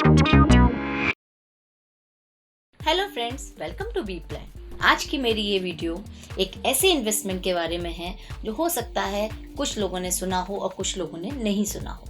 Hello friends, welcome to B plan. आज की मेरी ये वीडियो एक ऐसे इन्वेस्टमेंट के बारे में है जो हो सकता है कुछ लोगों ने सुना हो और कुछ लोगों ने नहीं सुना हो।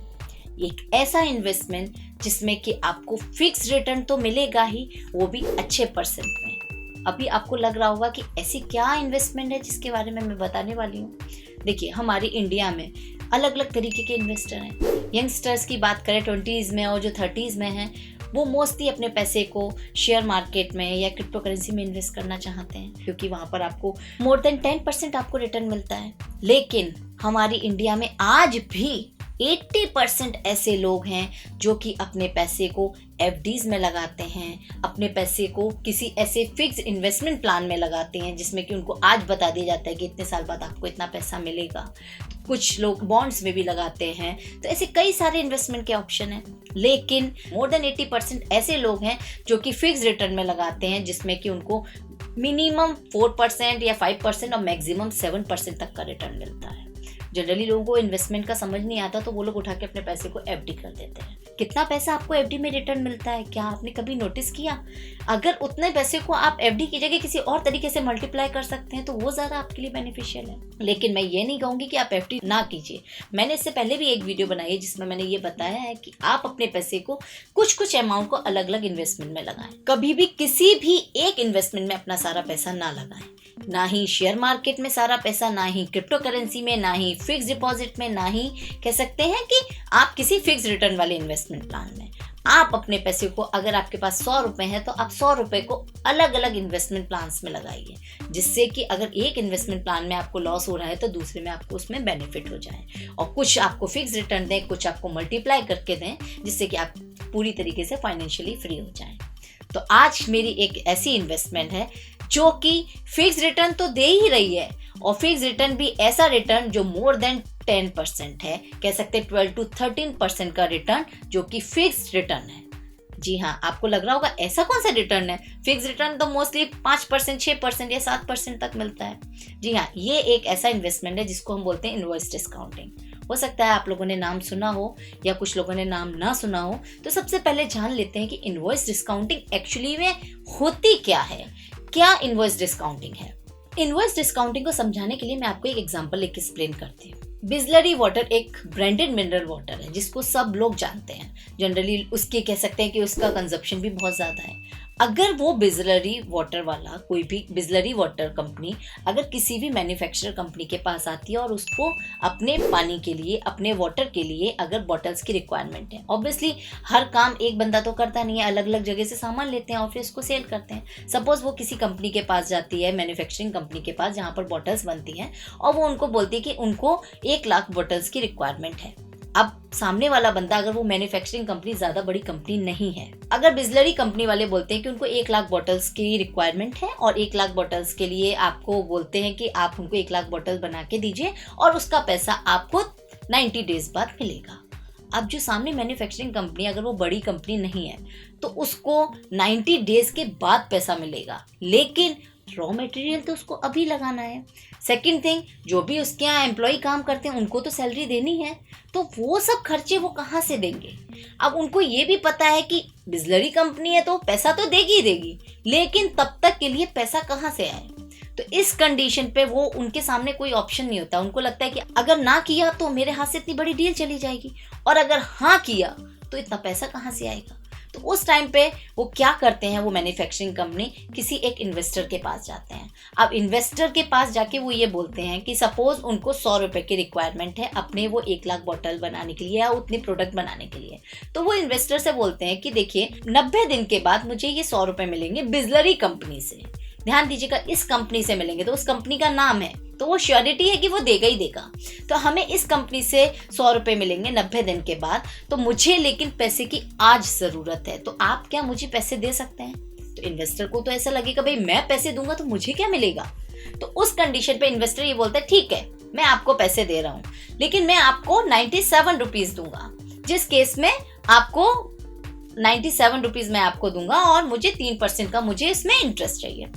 एक ऐसा इन्वेस्टमेंट जिसमें कि आपको फिक्स रिटर्न तो मिलेगा ही, वो भी अच्छे परसेंट में। अभी आपको लग रहा होगा कि ऐसी क्या इन्वेस्टमेंट है जिसके बारे में मैं बताने वाली हूँ। देखिए, हमारी इंडिया में अलग अलग तरीके के इन्वेस्टर हैं। यंगस्टर्स की बात करें 20s में और जो 30s में हैं, वो मोस्टली अपने पैसे को शेयर मार्केट में या क्रिप्टो करेंसी में इन्वेस्ट करना चाहते हैं, क्योंकि वहाँ पर आपको मोर देन 10% आपको रिटर्न मिलता है। लेकिन हमारी इंडिया में आज भी 80% ऐसे लोग हैं जो कि अपने पैसे को एफडीज में लगाते हैं, अपने पैसे को किसी ऐसे फिक्स इन्वेस्टमेंट प्लान में लगाते हैं जिसमें कि उनको आज बता दिया जाता है कि इतने साल बाद आपको इतना पैसा मिलेगा। कुछ लोग बॉन्ड्स में भी लगाते हैं। तो ऐसे कई सारे इन्वेस्टमेंट के ऑप्शन हैं, लेकिन मोर देन 80% ऐसे लोग हैं जो कि फिक्स रिटर्न में लगाते हैं, जिसमें कि उनको मिनिमम 4% या 5% और मैक्सिमम 7% तक का रिटर्न मिलता है। जनरली लोगों को इन्वेस्टमेंट का समझ नहीं आता, तो वो लोग उठा के अपने पैसे को एफडी कर देते हैं। कितना पैसा आपको एफडी में रिटर्न मिलता है, क्या आपने कभी नोटिस किया? अगर उतने पैसे को आप एफडी की जगह किसी और तरीके से मल्टीप्लाई कर सकते हैं तो वो ज़्यादा आपके लिए बेनिफिशियल है। लेकिन मैं ये नहीं कहूँगी कि आप एफडी ना कीजिए। मैंने इससे पहले भी एक वीडियो बनाई है जिसमें मैंने ये बताया है कि आप अपने पैसे को कुछ अमाउंट को अलग अलग इन्वेस्टमेंट में लगाएं। कभी भी किसी भी एक इन्वेस्टमेंट में अपना सारा पैसा ना लगाएं, ना ही शेयर मार्केट में सारा पैसा, ना ही क्रिप्टो करेंसी में, ना ही फिक्स डिपॉजिट में, ना ही कह सकते हैं कि आप किसी फिक्स रिटर्न वाले इन्वेस्टमेंट प्लान में। आप अपने पैसे को, अगर आपके पास 100 रुपए हैं तो आप 100 रुपए को अलग अलग इन्वेस्टमेंट प्लान्स में लगाइए, जिससे कि अगर एक इन्वेस्टमेंट प्लान में आपको लॉस हो रहा है तो दूसरे में आपको उसमें बेनिफिट हो जाए, और कुछ आपको फिक्स रिटर्न दें, कुछ आपको मल्टीप्लाई करके दें, जिससे कि आप पूरी तरीके से फाइनेंशियली फ्री हो जाएं। तो आज मेरी एक ऐसी इन्वेस्टमेंट है जो कि फिक्स रिटर्न तो दे ही रही है, और फिक्स रिटर्न भी ऐसा रिटर्न जो मोर देन 10% है, कह सकते हैं 12 to 13% का रिटर्न, जो कि फिक्स रिटर्न है। जी हाँ, आपको लग रहा होगा ऐसा कौन सा रिटर्न है? फिक्स रिटर्न तो मोस्टली 5%, 6% या 7% तक मिलता है। जी हाँ, ये एक ऐसा इन्वेस्टमेंट है जिसको हम बोलते हैं इनवॉइस डिस्काउंटिंग। हो सकता है आप लोगों ने नाम सुना हो या कुछ लोगों ने नाम ना सुना हो। तो सबसे पहले जान लेते हैं कि इनवॉइस डिस्काउंटिंग एक्चुअली में होती क्या है, क्या इनवॉइस डिस्काउंटिंग है। इनवॉइस डिस्काउंटिंग को समझाने के लिए मैं आपको एक एग्जांपल लेके एक्सप्लेन करती हूँ। बिस्लरी वाटर एक ब्रांडेड मिनरल वाटर है जिसको सब लोग जानते हैं। जनरली उसके कह सकते हैं कि उसका कंजप्शन भी बहुत ज़्यादा है। अगर वो बिस्लरी वाटर वाला, कोई भी बिस्लरी वाटर कंपनी अगर किसी भी मैन्युफैक्चरर कंपनी के पास आती है और उसको अपने पानी के लिए, अपने वाटर के लिए अगर बॉटल्स की रिक्वायरमेंट है, ऑब्वियसली हर काम एक बंदा तो करता नहीं है, अलग अलग जगह से सामान लेते हैं और फिर उसको सेल करते हैं। सपोज वो किसी कंपनी के पास जाती है, मैन्युफैक्चरिंग कंपनी के पास, जहाँ पर बॉटल्स बनती हैं, और वो उनको बोलती है कि उनको 1 लाख बॉटल्स की रिक्वायरमेंट है। अब सामने वाला बंदा, अगर वो मैन्युफैक्चरिंग कंपनी ज्यादा बड़ी कंपनी नहीं है, अगर बिस्लरी कंपनी वाले बोलते हैं कि उनको 1 लाख बॉटल्स की रिक्वायरमेंट है और 1 लाख बॉटल्स के लिए आपको बोलते हैं कि आप उनको 1 लाख बॉटल बना के दीजिए और उसका पैसा आपको 90 डेज बाद मिलेगा। अब जो सामने मैन्युफैक्चरिंग कंपनी, अगर वो बड़ी कंपनी नहीं है तो उसको 90 डेज के बाद पैसा मिलेगा, लेकिन रॉ मटेरियल तो उसको अभी लगाना है। सेकंड थिंग, जो भी उसके यहाँ एम्प्लॉय काम करते हैं उनको तो सैलरी देनी है, तो वो सब खर्चे वो कहाँ से देंगे? अब उनको ये भी पता है कि बिस्लरी कंपनी है तो पैसा तो देगी ही देगी, लेकिन तब तक के लिए पैसा कहाँ से आए? तो इस कंडीशन पे वो, उनके सामने कोई ऑप्शन नहीं होता। उनको लगता है कि अगर ना किया तो मेरे हाथ से इतनी बड़ी डील चली जाएगी, और अगर हाँ किया तो इतना पैसा कहाँ से आएगा? तो उस टाइम पे वो क्या करते हैं, वो मैन्युफैक्चरिंग कंपनी किसी एक इन्वेस्टर के पास जाते हैं। अब इन्वेस्टर के पास जाके वो ये बोलते हैं कि सपोज उनको 100 रुपए की रिक्वायरमेंट है अपने वो 1 लाख बॉटल बनाने के लिए या उतनी प्रोडक्ट बनाने के लिए। तो वो इन्वेस्टर से बोलते हैं कि देखिए, 90 दिन के बाद मुझे ये 100 रुपए मिलेंगे बिस्लरी कंपनी से। ध्यान दीजिएगा, इस कंपनी से मिलेंगे, तो उस कंपनी का नाम है, तो वो श्योरिटी है कि वो देगा ही देगा। तो हमें इस कंपनी से 100 रुपए मिलेंगे 90 दिन के बाद, तो मुझे लेकिन पैसे की आज जरूरत है, तो आप क्या मुझे पैसे दे सकते हैं? तो इन्वेस्टर को तो ऐसा लगेगा, भाई मैं पैसे दूंगा तो मुझे क्या मिलेगा? तो उस कंडीशन पे इन्वेस्टर ये बोलता है, ठीक है मैं आपको पैसे दे रहा हूँ, लेकिन मैं आपको 97 रुपीज दूंगा, जिस केस में आपको 97 रुपीज मैं आपको दूंगा और मुझे 3% का मुझे इसमें इंटरेस्ट चाहिए।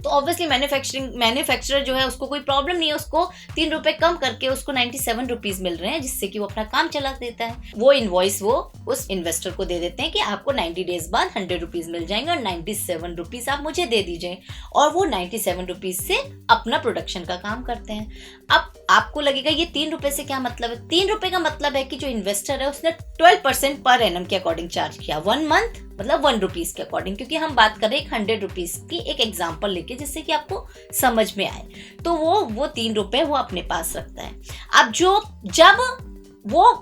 तो ऑब्वियसली मैन्युफैक्चरर जो है उसको कोई प्रॉब्लम नहीं है, उसको 3 रुपए कम करके उसको 97 रुपीज मिल रहे हैं, जिससे कि वो अपना काम चला देता है। वो इनवॉइस वो उस इन्वेस्टर को दे देते हैं कि आपको 90 डेज बाद 100 रुपीज मिल जाएंगे और 97 रुपीज आप मुझे दे दीजिए, और वो 97 रुपीज से अपना प्रोडक्शन का काम करते हैं। अब आपको लगेगा ये 3 रुपए से क्या मतलब है? 3 रुपए का मतलब है कि जो इन्वेस्टर है उसने 12% पर एनम के अकॉर्डिंग चार्ज किया, 1 मंथ मतलब 1 रुपीज के अकॉर्डिंग, क्योंकि हम बात कर रहे हैं 100 रुपीज की एक एग्जांपल लेके, जिससे कि आपको समझ में आए। तो वो 3 रुपए वो अपने पास रखता है। अब जब वो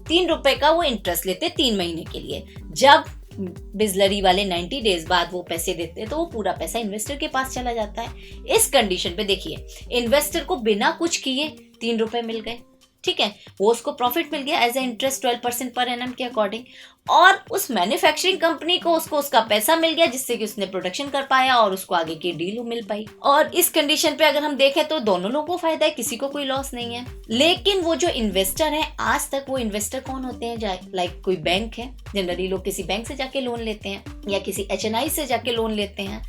3 रुपए का वो इंटरेस्ट लेते 3 महीने के लिए, जब बिजलरी वाले 90 डेज बाद वो पैसे देते हैं तो वो पूरा पैसा इन्वेस्टर के पास चला जाता है। इस कंडीशन पे देखिए, इन्वेस्टर को बिना कुछ किए 3 रुपए मिल गए, ठीक है, वो उसको प्रॉफिट मिल गया as a interest 12% per annum के अकॉर्डिंग, और उस मैन्युफैक्चरिंग कंपनी को उसको उसका पैसा मिल गया, जिससे कि उसने प्रोडक्शन कर पाया और उसको आगे की डील मिल पाई। और इस कंडीशन पे अगर हम देखें तो दोनों लोगों को फायदा है, किसी को कोई लॉस नहीं है। लेकिन वो जो इन्वेस्टर है, आज तक वो इन्वेस्टर कौन होते हैं? लाइक कोई बैंक है, जनरली लोग किसी बैंक से जाके लोन लेते हैं या किसी HNI से जाके लोन लेते हैं।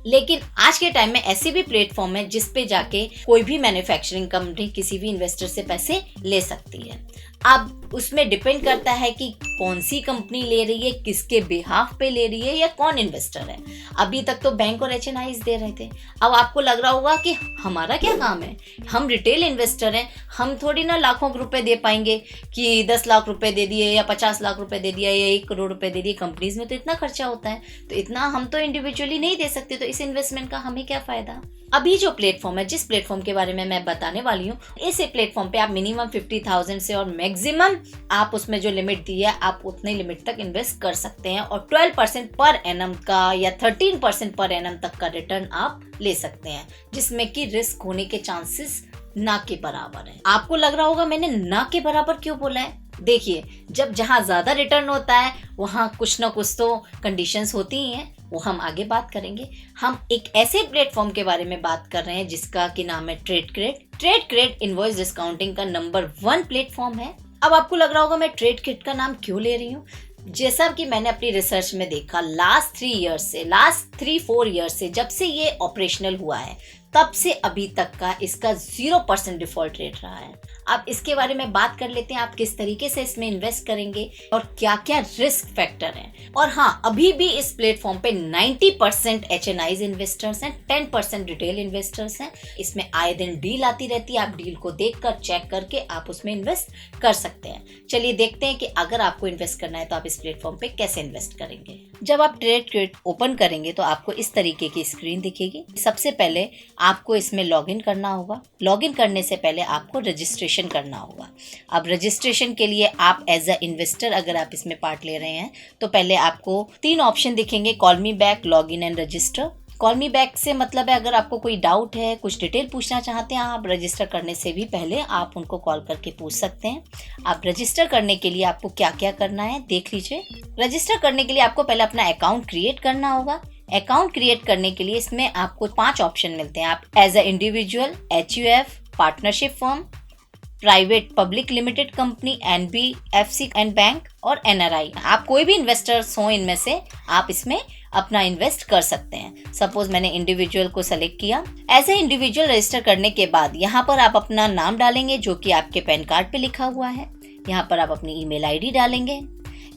लेकिन आज के टाइम में ऐसे भी प्लेटफॉर्म है जिसपे जाके कोई भी मैन्युफैक्चरिंग कंपनी किसी भी इन्वेस्टर से पैसे ले सकती है। अब उसमें डिपेंड करता है कि कौन सी कंपनी ले रही है, किसके बिहाफ पे ले रही है, या कौन इन्वेस्टर है। अभी तक तो बैंक और HNIs दे रहे थे। अब आपको लग रहा होगा कि हमारा क्या काम है, हम रिटेल इन्वेस्टर हैं, हम थोड़ी ना लाखों रुपए दे पाएंगे कि 10 लाख रुपए दे दिए या 50 लाख रुपए दे दिया या 1 करोड़ रुपए दे दिए। कंपनीज में तो इतना खर्चा होता है, तो इतना हम तो इंडिविजुअली नहीं दे सकते, तो इस इन्वेस्टमेंट का हमें क्या फायदा। अभी जो प्लेटफॉर्म है, जिस प्लेटफॉर्म के बारे में मैं बताने वाली हूँ, इस प्लेटफॉर्म पे आप मिनिमम 50,000 से और मैक्सिमम आप उसमें जो लिमिट दी है आप उतने लिमिट तक इन्वेस्ट कर सकते हैं, और 12% पर एनम का या 13% पर एनम तक का रिटर्न आप ले सकते हैं, जिसमें कि रिस्क होने के चांसेस ना के बराबर है। आपको लग रहा होगा मैंने ना के बराबर क्यों बोला है? देखिए, जहाँ ज्यादा रिटर्न होता है वहाँ कुछ ना कुछ तो कंडीशंस होती ही हैं, वो हम आगे बात करेंगे। हम एक ऐसे प्लेटफॉर्म के बारे में बात कर रहे हैं जिसका की नाम है ट्रेडक्रेड इनवॉइस डिस्काउंटिंग का नंबर 1 प्लेटफॉर्म है। अब आपको लग रहा होगा मैं ट्रेडक्रेड का नाम क्यों ले रही हूँ। जैसा कि मैंने अपनी रिसर्च में देखा, लास्ट 3-4 ईयर से जब से ये ऑपरेशनल हुआ है, तब से अभी तक का इसका 0% डिफॉल्ट रेट रहा है। अब इसके बारे में बात कर लेते हैं, आप किस तरीके से इसमें इन्वेस्ट करेंगे और क्या क्या रिस्क फैक्टर हैं। और हाँ, अभी भी इस प्लेटफॉर्म पे 90% HNIs इन्वेस्टर्स हैं, 10% रिटेल इन्वेस्टर्स हैं। इसमें आए दिन डील आती रहती है, आप डील को देखकर चेक करके आप उसमें इन्वेस्ट कर सकते हैं। चलिए देखते हैं कि अगर आपको इन्वेस्ट करना है तो आप इस प्लेटफॉर्म पे कैसे इन्वेस्ट करेंगे। जब आप ट्रेडक्रेड ओपन करेंगे तो आपको इस तरीके की स्क्रीन दिखेगी। सबसे पहले आपको इसमें लॉगिन करना होगा। लॉगिन करने से पहले आपको रजिस्ट्रेशन करना होगा। अब रजिस्ट्रेशन के लिए आप एज अ इन्वेस्टर अगर आप इसमें पार्ट ले रहे हैं तो पहले आपको 3 ऑप्शन दिखेंगे, call me back, login and register. Call me back से मतलब है अगर आपको कोई डाउट है, कुछ डिटेल पूछना चाहते हैं, आप रजिस्टर करने से भी पहले आप उनको कॉल करके पूछ सकते हैं। आप रजिस्टर करने के लिए आपको क्या क्या करना है देख लीजिए। रजिस्टर करने के लिए आपको पहले अपना अकाउंट क्रिएट करना होगा। अकाउंट क्रिएट करने के लिए इसमें आपको 5 ऑप्शन मिलते हैं। आप as a individual, HUF, partnership firm, private public limited company, NBFC and bank, और NRI। आप कोई भी इन्वेस्टर्स हो इनमें से आप इसमें अपना इन्वेस्ट कर सकते हैं। सपोज मैंने इंडिविजुअल को सेलेक्ट किया। एज ए इंडिविजुअल रजिस्टर करने के बाद यहाँ पर आप अपना नाम डालेंगे जो कि आपके पैन कार्ड पे लिखा हुआ है। यहाँ पर आप अपनी ईमेल ID डालेंगे।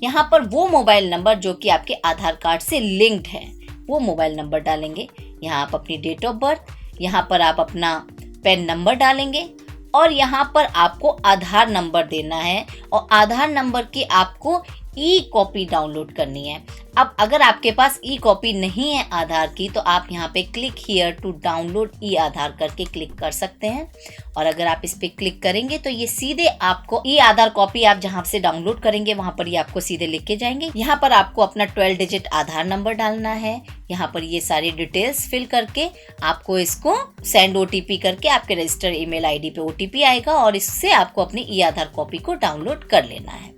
यहाँ पर वो मोबाइल नंबर जो कि आपके आधार कार्ड से लिंक्ड है वो मोबाइल नंबर डालेंगे। यहाँ आप अपनी डेट ऑफ बर्थ, यहाँ पर आप अपना पैन नंबर डालेंगे, और यहाँ पर आपको आधार नंबर देना है, और आधार नंबर की आपको ई-कॉपी डाउनलोड करनी है। अब अगर आपके पास ई-कॉपी नहीं है आधार की तो आप यहाँ पे क्लिक हियर टू डाउनलोड ई-आधार करके क्लिक कर सकते हैं, और अगर आप इस पे क्लिक करेंगे तो ये सीधे आपको ई-आधार कॉपी आप जहाँ से डाउनलोड करेंगे वहाँ पर ये आपको सीधे लेके जाएंगे। यहाँ पर आपको अपना 12 डिजिट आधार नंबर डालना है। यहाँ पर ये सारी डिटेल्स फिल करके आपको इसको सेंड OTP करके आपके रजिस्टर ईमेल ID पे OTP आएगा, और इससे आपको अपनी ई-आधार कॉपी को डाउनलोड कर लेना है।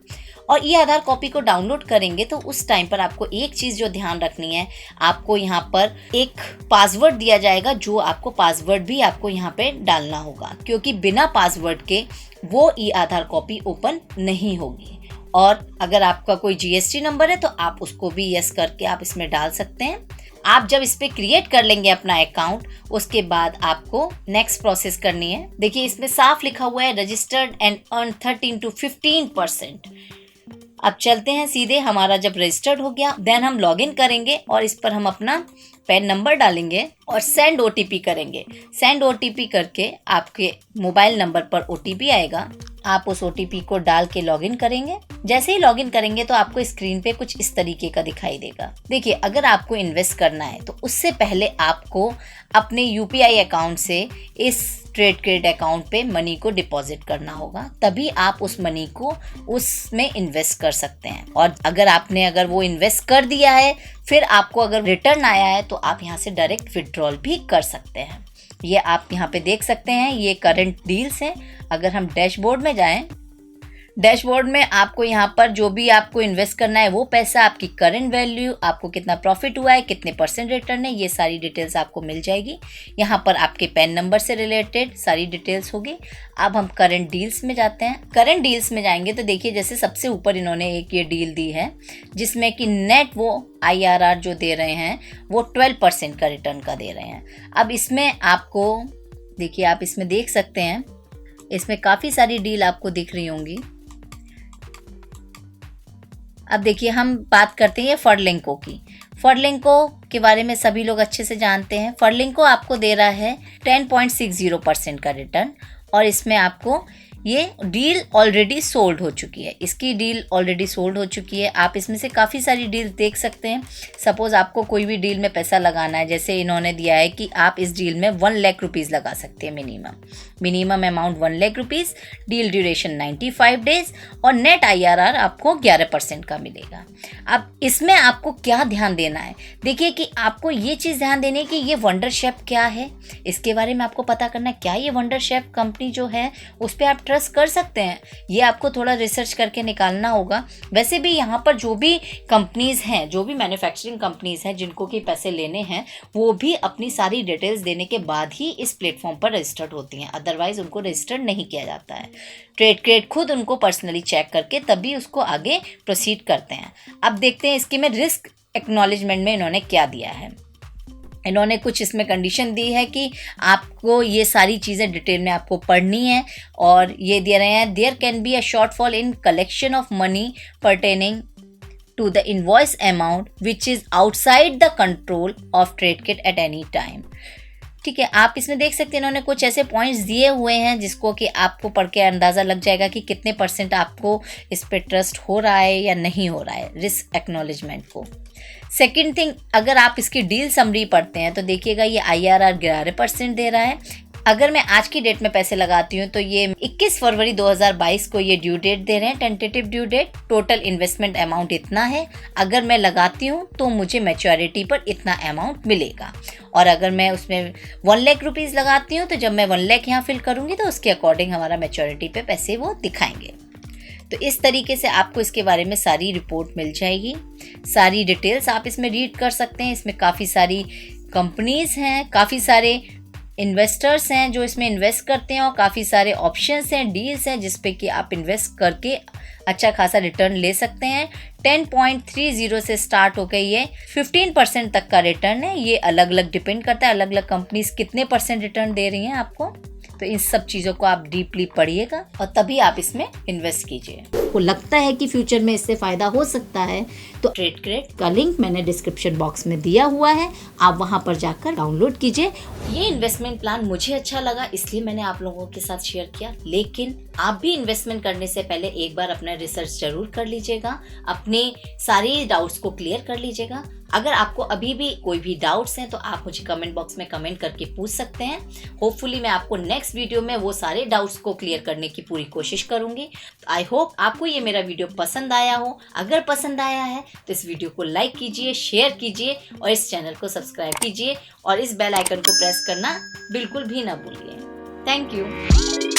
और ये आधार कॉपी को डाउनलोड करेंगे तो उस टाइम पर आपको एक चीज़ जो ध्यान रखनी है, आपको यहाँ पर एक पासवर्ड दिया जाएगा, जो आपको पासवर्ड भी आपको यहाँ पे डालना होगा, क्योंकि बिना पासवर्ड के वो ई आधार कॉपी ओपन नहीं होगी। और अगर आपका कोई GST नंबर है तो आप उसको भी यस करके आप इसमें डाल सकते हैं। आप जब इस पे क्रिएट कर लेंगे अपना अकाउंट, उसके बाद आपको नेक्स्ट प्रोसेस करनी है। देखिए इसमें साफ लिखा हुआ है रजिस्टर्ड एंड अर्न 13 to 15%। अब चलते हैं सीधे, हमारा जब रजिस्टर्ड हो गया देन हम लॉगिन करेंगे और इस पर हम अपना पैन नंबर डालेंगे और सेंड OTP करेंगे। सेंड OTP करके आपके मोबाइल नंबर पर OTP आएगा, आप उस OTP को डाल के लॉगिन करेंगे। जैसे ही लॉगिन करेंगे तो आपको स्क्रीन पे कुछ इस तरीके का दिखाई देगा। देखिए अगर आपको इन्वेस्ट करना है तो उससे पहले आपको अपने UPI अकाउंट से इस ट्रेड क्रेडिट अकाउंट पे मनी को डिपॉजिट करना होगा, तभी आप उस मनी को उसमें इन्वेस्ट कर सकते हैं। और अगर वो इन्वेस्ट कर दिया है, फिर आपको अगर रिटर्न आया है तो आप यहाँ से डायरेक्ट विड्रॉल भी कर सकते हैं। ये आप यहाँ पे देख सकते हैं, ये करंट डील्स हैं। अगर हम डैशबोर्ड में जाएं, डैशबोर्ड में आपको यहाँ पर जो भी आपको इन्वेस्ट करना है वो पैसा, आपकी करंट वैल्यू, आपको कितना प्रॉफिट हुआ है, कितने % रिटर्न है, ये सारी डिटेल्स आपको मिल जाएगी। यहाँ पर आपके पैन नंबर से रिलेटेड सारी डिटेल्स होगी। अब हम करंट डील्स में जाते हैं। करंट डील्स में जाएंगे तो देखिए जैसे सबसे ऊपर इन्होंने एक ये डील दी है जिसमें कि नेट वो IRR जो दे रहे हैं वो 12% का रिटर्न का दे रहे हैं। अब इसमें आपको देखिए, आप इसमें देख सकते हैं, इसमें काफ़ी सारी डील आपको दिख रही होंगी। अब देखिए हम बात करते हैं फर्लिंको की। फर्लिंको के बारे में सभी लोग अच्छे से जानते हैं। फर्लिंको आपको दे रहा है 10.60% का रिटर्न और इसमें आपको ये डील ऑलरेडी सोल्ड हो चुकी है। इसकी डील ऑलरेडी सोल्ड हो चुकी है। आप इसमें से काफ़ी सारी डील देख सकते हैं। सपोज़ आपको कोई भी डील में पैसा लगाना है, जैसे इन्होंने दिया है कि आप इस डील में 1 लाख रुपीज़ लगा सकते हैं minimum amount 1 lakh rupees, deal duration 95 days और नेट IRR आपको 11% का मिलेगा। अब इसमें आपको क्या ध्यान देना है, देखिए कि आपको ये चीज़ ध्यान देनी है कि ये वंडर शेफ क्या है, इसके बारे में आपको पता करना है। क्या ये वंडर शेफ कंपनी जो है उस पर आप ट्रस्ट कर सकते हैं, ये आपको थोड़ा रिसर्च करके निकालना होगा। वैसे भी यहाँ पर जो भी कंपनीज हैं, जो भी मैन्युफैक्चरिंग कंपनीज हैं जिनको कि पैसे लेने हैं, वो भी अपनी सारी डिटेल्स देने के बाद ही इस प्लेटफॉर्म पर रजिस्टर्ड होती हैं, अदरवाइज उनको रजिस्टर्ड नहीं किया जाता है। ट्रेड क्रेडिट खुद उनको पर्सनली चेक करके तभी उसको आगे प्रोसीड करते हैं। अब देखते हैं इसके में रिस्क एक्नॉलेजमेंट में इन्होंने क्या दिया है। इन्होंने कुछ इसमें कंडीशन दी है कि आपको ये सारी चीज़ें डिटेल में आपको पढ़नी है और ये दे रहे हैं, there can be a shortfall in collection of money pertaining to the invoice amount which is outside the control of TradeKit at any time। ठीक है, आप इसमें देख सकते हैं इन्होंने कुछ ऐसे पॉइंट्स दिए हुए हैं जिसको कि आपको पढ़ के अंदाज़ा लग जाएगा कि कितने % आपको इस पे ट्रस्ट हो रहा है या नहीं हो रहा है रिस्क एक्नॉलेजमेंट को। सेकंड थिंग, अगर आप इसकी डील समरी पढ़ते हैं तो देखिएगा ये IRR 11% दे रहा है। अगर मैं आज की डेट में पैसे लगाती हूँ तो ये 21 फरवरी 2022 को ये ड्यू डेट दे रहे हैं, tentative due date. Total investment amount इतना है, अगर मैं लगाती हूँ तो मुझे मैच्योरिटी पर इतना अमाउंट मिलेगा। और अगर मैं उसमें 1 लाख रुपीज़ लगाती हूँ तो जब मैं 1 लाख यहाँ फिल करूँगी तो उसके अकॉर्डिंग हमारा मैच्योरिटी पे पैसे वो दिखाएंगे। तो इस तरीके से आपको इसके बारे में सारी रिपोर्ट मिल जाएगी, सारी डिटेल्स आप इसमें रीड कर सकते हैं। इसमें काफ़ी सारी कंपनीज़ हैं, काफ़ी सारे इन्वेस्टर्स हैं जो इसमें इन्वेस्ट करते हैं और काफ़ी सारे ऑप्शंस हैं, डील्स हैं जिस पे कि आप इन्वेस्ट करके अच्छा खासा रिटर्न ले सकते हैं। 10.30 से स्टार्ट होकर ये 15% तक का रिटर्न है। ये अलग अलग डिपेंड करता है, अलग अलग कंपनीज कितने % रिटर्न दे रही हैं आपको। तो इन सब चीज़ों को आप डीपली पढ़िएगा और तभी आप इसमें इन्वेस्ट कीजिए। आपको लगता है कि फ्यूचर में इससे फ़ायदा हो सकता है तो ट्रेड क्रेडिट का लिंक मैंने डिस्क्रिप्शन बॉक्स में दिया हुआ है, आप वहां पर जाकर डाउनलोड कीजिए। ये इन्वेस्टमेंट प्लान मुझे अच्छा लगा इसलिए मैंने आप लोगों के साथ शेयर किया, लेकिन आप भी इन्वेस्टमेंट करने से पहले एक बार अपना रिसर्च जरूर कर लीजिएगा, अपने सारी डाउट्स को क्लियर कर लीजिएगा। अगर आपको अभी भी कोई भी डाउट्स हैं तो आप मुझे कमेंट बॉक्स में कमेंट करके पूछ सकते हैं। होपफुली मैं आपको नेक्स्ट वीडियो में वो सारे डाउट्स को क्लियर करने की पूरी कोशिश करूंगी। आई होप आपको ये मेरा वीडियो पसंद आया हो। अगर पसंद आया है तो इस वीडियो को लाइक कीजिए, शेयर कीजिए और इस चैनल को सब्सक्राइब कीजिए और इस बेल आइकन को प्रेस करना बिल्कुल भी ना भूलिए। Thank you.